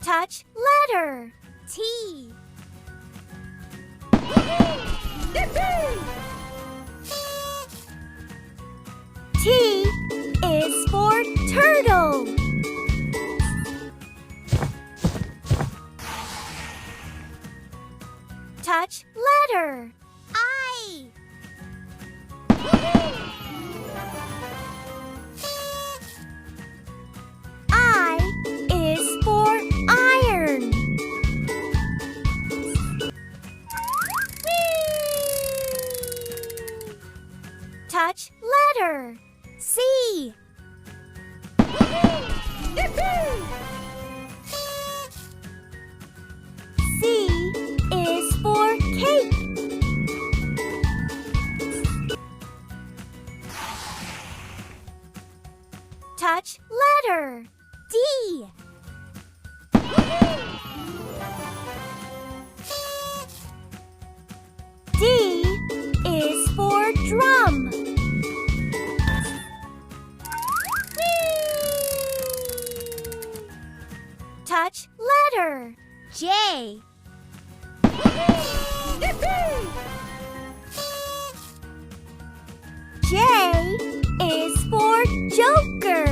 Touch letter. T. T is for turtle. Touch letter. I. I is for iron. Touch letter. C. C is for cake. Touch letter. D. D is for drum. Touch letter. J. J is for joker.